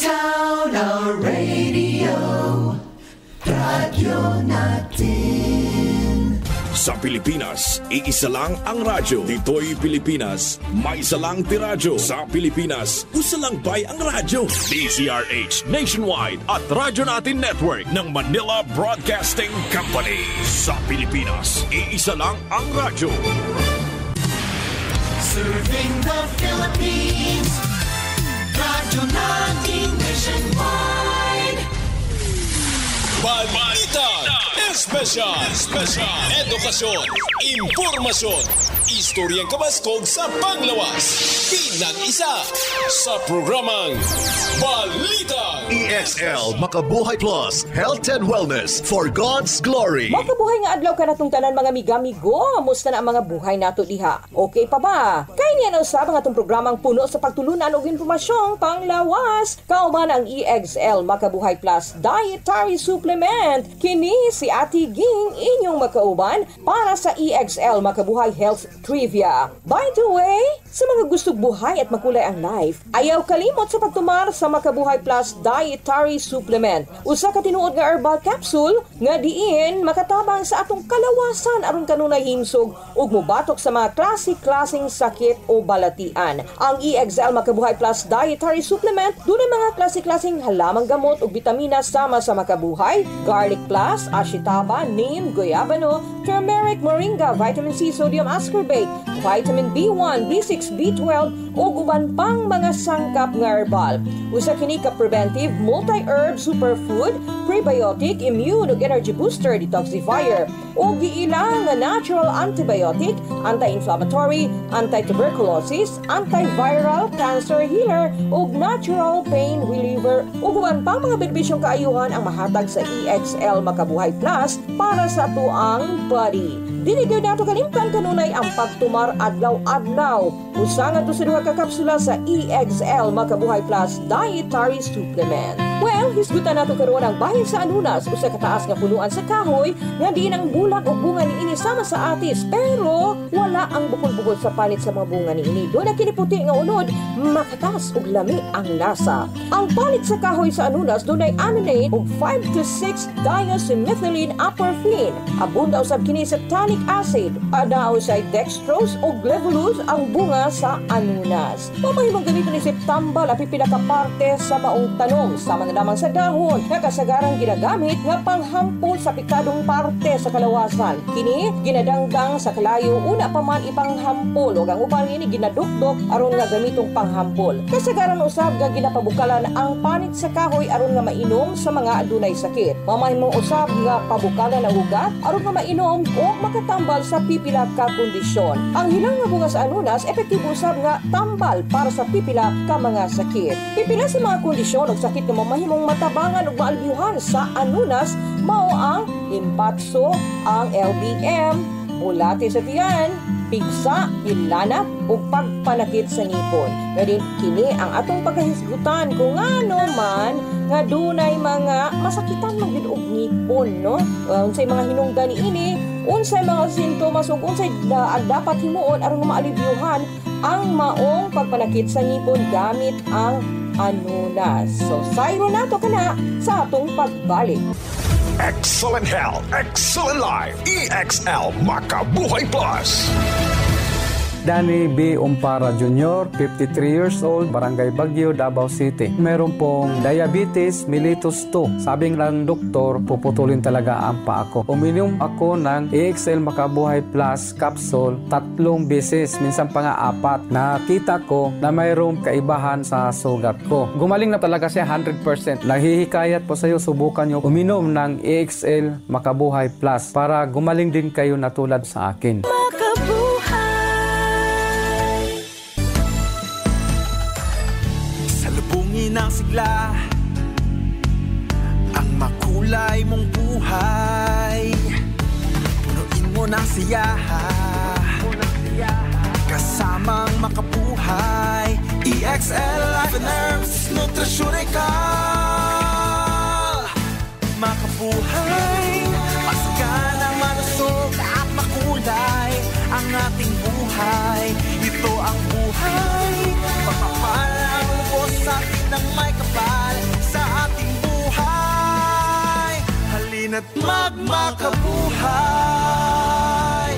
Towner Radio, radyo natin. Sa Pilipinas, iisa lang ang radyo. Dito'y Pilipinas, may isa lang tiradyo. Sa Pilipinas, usa lang bay ang radyo. DZRH Nationwide at Radyo Natin Network ng Manila Broadcasting Company. Sa Pilipinas, iisa lang ang radyo. Serving the Philippines, Radyo Natin Nationwide. Balita Espesyal Edukasyon, Impormasyon, Istoryang kabaskog sa panglawas. Pinag-isa sa programang Balita EXL Makabuhay Plus, Health and Wellness for God's Glory. Makabuhay nga adlaw ka natong tanan mga miga-migo. Musta na ang mga buhay nato diha? Okay pa ba? Kaya niya na usab ang atong programang puno sa pagtulunan og impormasyong panglawas. Kauban ang EXL Makabuhay Plus Dietary Supplement. Kini si Ate Ging inyong makauban para sa EXL Makabuhay Health Trivia. By the way, sa mga gustong buhay at makulay ang life, ayaw kalimot sa pagtumar sa Makabuhay Plus Dietary Supplement. Usa ka tinuod nga herbal capsule nga diin makatabang sa atong kalawasan aron kanunay himsog ug mobatok sa mga klase-klaseng sakit o balatian. Ang EXL Makabuhay Plus Dietary Supplement dunay mga klase-klaseng halamang gamot ug bitamina sama sa makabuhay, garlic plus, ashitaba, neem, goyabano, turmeric, moringa, vitamin C, sodium ascorbate, vitamin B1, B6, B12 ug uban pang mga sangkap nga herbal. Usa kini ka preventive, multi-herb superfood, prebiotic, immune ug energy booster, detoxifier ug giilang nga natural antibiotic, anti-inflammatory, anti-tuberculosis, antiviral, cancer healer ug natural pain reliever ug uban pang mga benepisyong kaayuhan ang mahatag sa EXL Makabuhay Plus para sa tuang body. Dili gyud nato kalimtan kanunay ang pagtumar adlaw-adlaw. Usa nga to sa duha ka kapsula sa EXL Makabuhay Plus Dietary Supplement. Well, hisgutan nato karon ang bahin sa anunas, usa ka taas nga punuan sa kahoy nga diin ang bulag ug bunga niini sama sa atis, pero wala ang bukol-bukol sa palit sa mga bunga niini. Doon na kiniputi nga unod, makatas ug lami ang lasa. Ang palit sa kahoy sa anunas dunay ananate ug 5 to 6 diacylmethylene aporphine. Abunda usab kini sa tannic acid, adao sa dextrose ug glevulose ang bunga sa anunas. Mamahimong gamiton ni tambal api pila ka parte sa maong tanom sa mga lamang sa dahon nga kasagarang ginagamit nga panghampol sa pikadong parte sa kalawasan. Kini ginadangdang sa kalayo una pa man ipanghampol ug ang uban ini ginadukdok aron nga gamitong panghampol. Kasagaran usab nga ginapabukalan ang panit sa kahoy aron nga mainom sa mga adunay sakit. Mamahimong usab nga pabukalan ang ugat aron nga mainom o makatambal sa pipila ka kondisyon. Ang hilang nga bunga sa anunas epektibo usab nga tambal para sa pipila ka mga sakit. Pipila sa mga kondisyon ug sakit nga mamahimong matabangan ug maalbihuhan sa anunas mao ang impatso, ang LBM, bulati sa tiyan, pigsa, ilanap ug pagpanakit sa ngipon. Pero kini ang atong pagkahisgutan kung ano man nga dunay mga masakitan man gid og ngipon, no? Unsay mga hinungdan niini, unsay mga sintomas ug unsay dapat himuon aron maalibyuhan ang maong pagpanakit sa ngipon gamit ang anunas. So, sayro nato kana sa atong pagbalik. Excellent health, excellent life. EXL Makabuhay Plus. Danny B. Umpara Jr., 53 years old, Barangay Baguio, Davao City. Meron pong diabetes mellitus 2. Sabing lang doktor, puputulin talaga ang paa ko. Uminom ako ng EXL Makabuhay Plus capsule 3 beses, minsan pa nga 4. Nakita ko na mayroong kaibahan sa sugat ko. Gumaling na talaga siya 100%. Nahihikayat po sa iyo, subukan nyo uminom ng EXL Makabuhay Plus para gumaling din kayo na tulad sa akin. Ng sigla ang makulay mong buhay, punuin mo ng siyaha kasamang makabuhay. EXL Life and Herbs Nutritional makabuhay, masigana, malusog at makulay ang ating buhay. Ito ang buhay, pagmamahal ang lubos sa atin ng may kapal. Kain at magmakabuhay.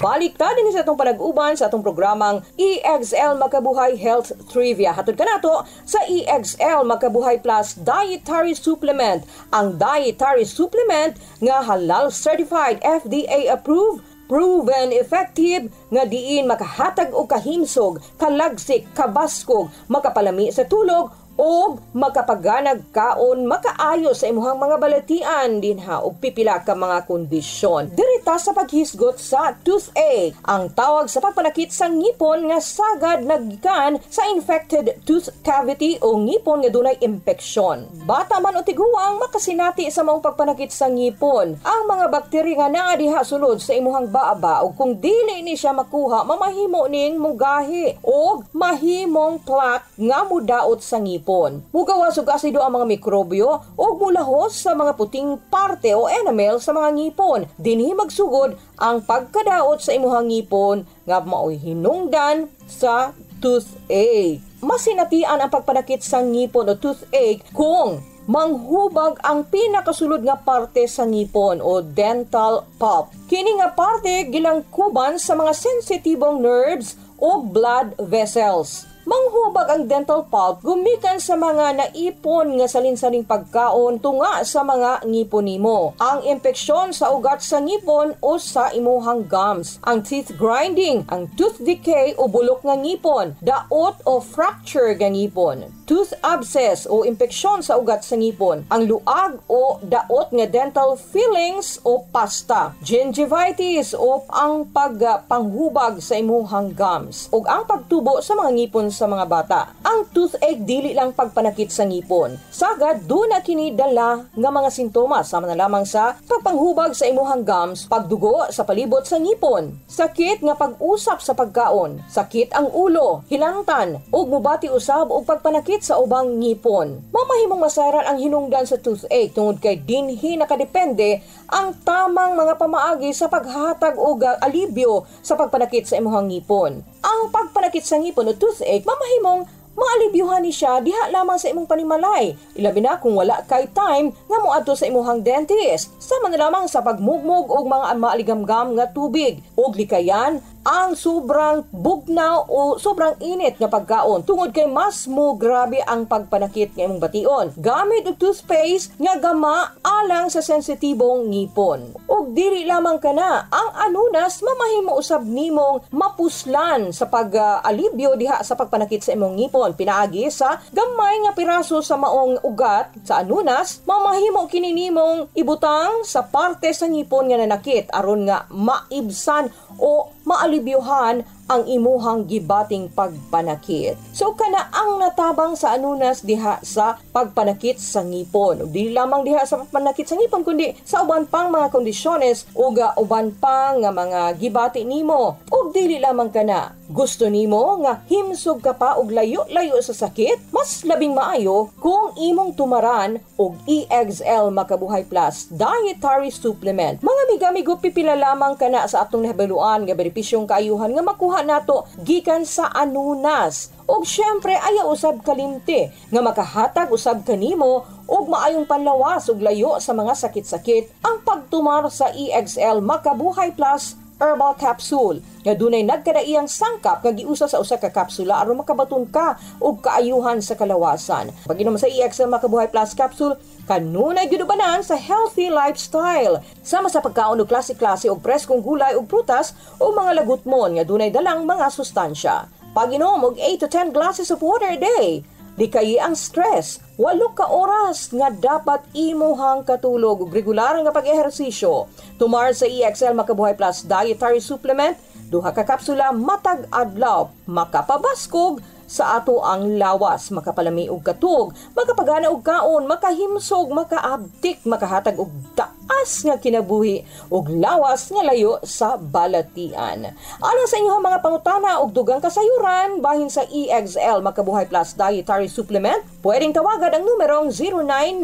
Baliktad din sa atong panag-uban sa atong programang EXL Makabuhay Health Trivia. Hatod ka nato sa EXL Makabuhay Plus Dietary Supplement. Ang dietary supplement nga halal certified, FDA approved, proven effective nga diin makahatag og kahimsog, kalagsik, kabaskog, makapalami sa tulog o makapaganag kaon makaayo sa imuhang mga balatian dinha og pipila ka mga kondisyon. Dirita sa paghisgot sa toothache, ang tawag sa pagpanakit sa ngipon nga sagad naggikan sa infected tooth cavity o ngipon nga dunay impeksyon. Bata man o tiguang makasinati sa maong pagpanakit sa ngipon. Ang mga bakterya nga naa diha sulod sa imuhang baaba o kung dili ni siya makuha, mamahimo ning mugahi o mahimong plaque nga mudaot sa ngipon. Mugawas og asido ang mga mikrobyo o mulahos sa mga puting parte o enamel sa mga ngipon. Dinhi magsugod ang pagkadaot sa imuhang ngipon nga maoy hinungdan sa toothache. Masinatian ang pagpanakit sa ngipon o toothache kung manghubag ang pinakasulod nga parte sa ngipon o dental pulp. Kini nga parte gilangkuban sa mga sensitibong nerves o blood vessels. Manghubag ang dental pulp gumikan sa mga naipon nga salinsaling pagkaon tunga sa mga ngipon nimo. Ang impeksyon sa ugat sa ngipon o sa imuhang gums. Ang teeth grinding, ang tooth decay o bulok nga ngipon, daot o fracture nga ngipon, tooth abscess o impeksyon sa ugat sa ngipon, ang luag o daot nga dental fillings o pasta, gingivitis o ang pagpanghubag sa imuhang gums, ug ang pagtubo sa mga ngipon sa mga bata. Ang toothache dili lang pagpanakit sa ngipon. Sagad duna kini dala nga mga sintomas sama na lamang sa pagpanghubag sa imuhang gums, pagdugo sa palibot sa ngipon, sakit nga pag-usap sa pagkaon, sakit ang ulo, hilantan ug mubati usab og pagpanakit sa ubang ngipon. Mamahimong masaran ang hinungdan sa toothache tungod kay dinhi nakadepende ang tamang mga pamaagi sa paghatag og alibyo sa pagpanakit sa imuhang ngipon. Ang pagpanakit sa ngipon o toothache mamahimong maalibyuhan ni siya diha lamang sa imong panimalay. Ilabi na kung wala kay time nga moadto sa imuhang dentist. Sama na lamang sa pagmugmog og mga maaligamgam nga tubig. Ug likayan ang sobrang bugnaw o sobrang init nga pagkaon tungod kay mas mo grabe ang pagpanakit nga imong bation. Gamit og toothpaste nga gama alang sa sensitibong ngipon. Ug dili lamang kana, ang anunas mamahimo usab nimong mapuslan sa pag-alibyo diha sa pagpanakit sa imong ngipon. Pinaagi sa gamay nga piraso sa maong ugat sa anunas, mamahimo kini nimong ibutang sa parte sa ngipon nga nanakit aron nga maibsan o maalibyuhan ang imuhang gibating pagpanakit. So kana ang natabang sa anunas diha sa pagpanakit sa ngipon. Dili lamang diha sa pagpanakit sa ngipon kundi sa uban pang mga kondisyones o uban pang nga mga gibati nimo. Ug dili lamang kana, gusto nimo nga himsog ka pa og layo-layo sa sakit, mas labing maayo kung imong tumaran og EXL Makabuhay Plus Dietary Supplement. Mga amigo, pipila lamang kana sa atong nahibaluan nga benepisyong kaayuhan nga makuha nato gikan sa anunas. Og syempre ayaw usab kalimti nga makahatag usab kanimo og maayong panlawas og layo sa mga sakit-sakit ang pagtumar sa EXL Makabuhay Plus Herbal Capsule nga dunay nagkadaiyang sangkap nga giusa sa usa ka kapsula aron makabaton ka og kaayuhan sa kalawasan. Pag-inom sa EXL Makabuhay Plus Capsule, kanunay gidubanan sa healthy lifestyle. Sama sa pagkaon og klase-klase og preskong gulay ug prutas o mga lagutmon nga dunay dalang mga sustansya. Pag-inom og 8 to 10 glasses of water a day. Di kayi ang stress. 8 ka oras nga dapat imuhang katulog ug regular nga pag-ehersisyo. Tumar sa EXL Makabuhay Plus Dietary Supplement, 2 ka kapsula matag adlaw, makapabaskog sa ato ang lawas, makapalami og katug, makapagana og kaon, makahimsog, makaabtik, makahatag og taas nga kinabuhi og lawas nga layo sa balatian. Alang sa inyong mga pangutana og dugang kasayuran bahin sa EXL Makabuhay Plus Dietary Supplement, pwedeng tawagan ang numerong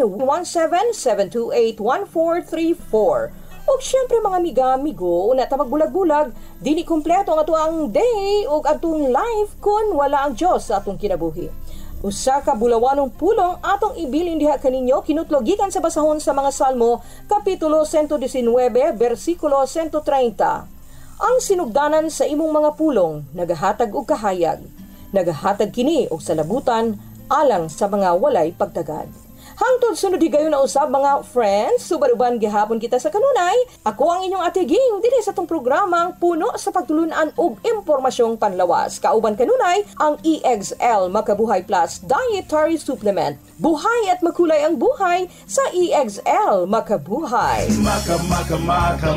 0917-728-1434. Og syempre mga amigo, una ta magbulag-bulag, dili kompleto ang ato ang day og atong life kun wala ang Dios sa atong kinabuhi. Usa ka bulawanong pulong atong ibilin diha kaninyo kinutlogikan sa basahon sa mga Salmo, Kapitulo 119, versikulo 130. Ang sinugdanan sa imong mga pulong, nagahatag og kahayag. Nagahatag kini og salabutan alang sa mga walay pagtagad. Hangtod sunod higayon na usab mga friends, subaruban gihapon kita sa kanunay. Ako ang inyong atiging dili sa tong programang puno sa pagtulunan og impormasyong panlawas. Kauban kanunay ang EXL Makabuhay Plus Dietary Supplement. Buhay at makulay ang buhay sa EXL Makabuhay.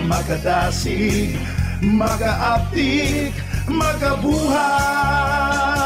Makadasig, makaaptik, makabuhay.